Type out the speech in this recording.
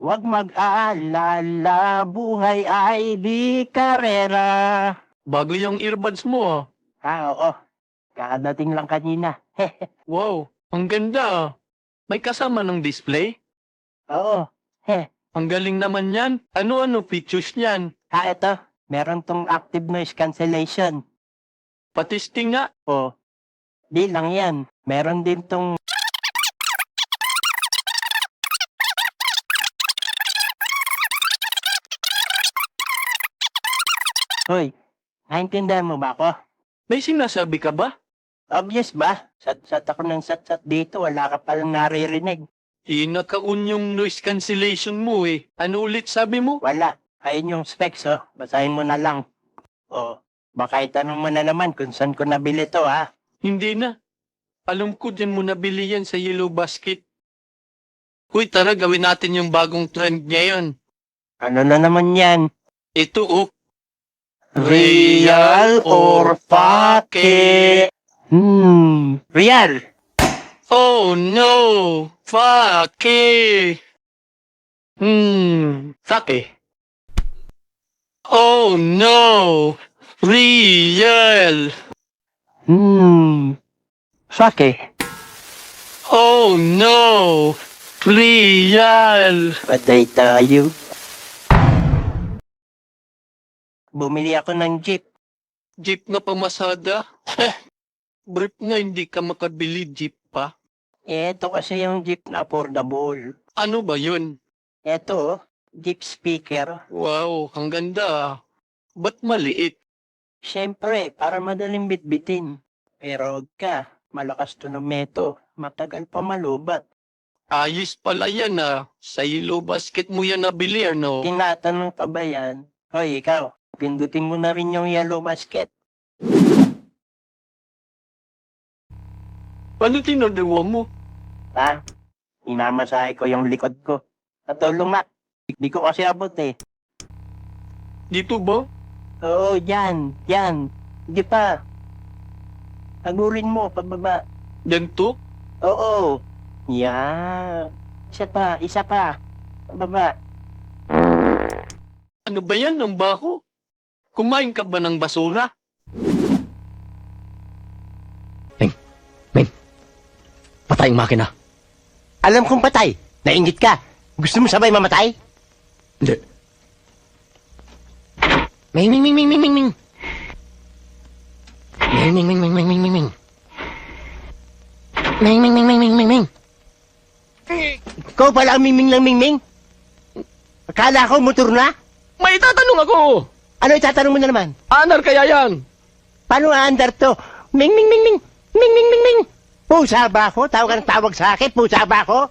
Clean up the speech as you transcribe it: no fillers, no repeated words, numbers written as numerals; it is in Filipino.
Huwag mag-aalala, buhay ay di karera. Bago yung earbuds mo ah. Oo. Kadating lang kanina. Wow, ang ganda ah. May kasama ng display? Oo. Ang galing naman yan. Ano-ano features niyan? Ito. Meron tong active noise cancellation. Patisting nga. O, di lang yan. Meron din tong... Hoy, naintindihan mo ba ako? May sinasabi ka ba? Obvious ba? Sat-sat ako ng sat-sat dito, wala ka palang naririnig. Inakaun yung noise cancellation mo eh. Ano ulit sabi mo? Wala. Ayun yung specs, oh. Basahin mo na lang. Oh, baka itanong mo na naman kung saan ko nabili to, ha? Hindi na. Alam ko dyan mo nabili yan sa Yellow Basket. Uy, tara gawin natin yung bagong trend ngayon. Ano na naman yan? Ito oh. Real or fake? Real. Oh no! Fake! Fake. Oh no! Real! Fake. Oh no! Real! Patay tayo. Bumili ako ng jeep. Jeep na pamasada? Brief nga hindi ka makabili jeep pa. Ito kasi yung jeep na affordable. Ano ba yun? Ito, jeep speaker. Wow, ang ganda ah. Ba't maliit? Siyempre, para madaling bitbitin. Pero huwag ka, malakas to ng meto. Matagal pa malubat. Ayos pala yan ah. Sa Yellow Basket mo yan nabili ano? Tinatanong pa ba yan? Hoy, ikaw, pindutin mo na rin yung yellow basket. Ano tinadawa mo? Ha? Inamasahe ko yung likod ko. Natulong na. Di ko kasi abot eh. Dito ba? Oo, yan. Yan. Hindi pa. Tagurin mo, pababa. Ganto? Oo. Yan. Isa pa, isa pa. Pababa. Ano ba yan? Ang baho? Kumain ka ba ng basura? Patay ang makina. Alam kong patay. Nainggit ka. Gusto mo sabay mamatay? Hindi. Ming, ming, ming, ming, ming, ming, ming. Ming, ming, ming, ming, ming, ming, ming, ming. Ming, ming, ming, ming, ming, ming, ming. Ikaw pala ang mingming ng mingming? Akala ko motor na? May tatanong ako. Ano itatanong mo na naman? Anar kaya yan? Paano aandar to? Ming, ming, ming, ming. Ming, ming, ming, ming. Pusa ba ako? Tawag ka ng tawag sa akin? Pusa ba ako?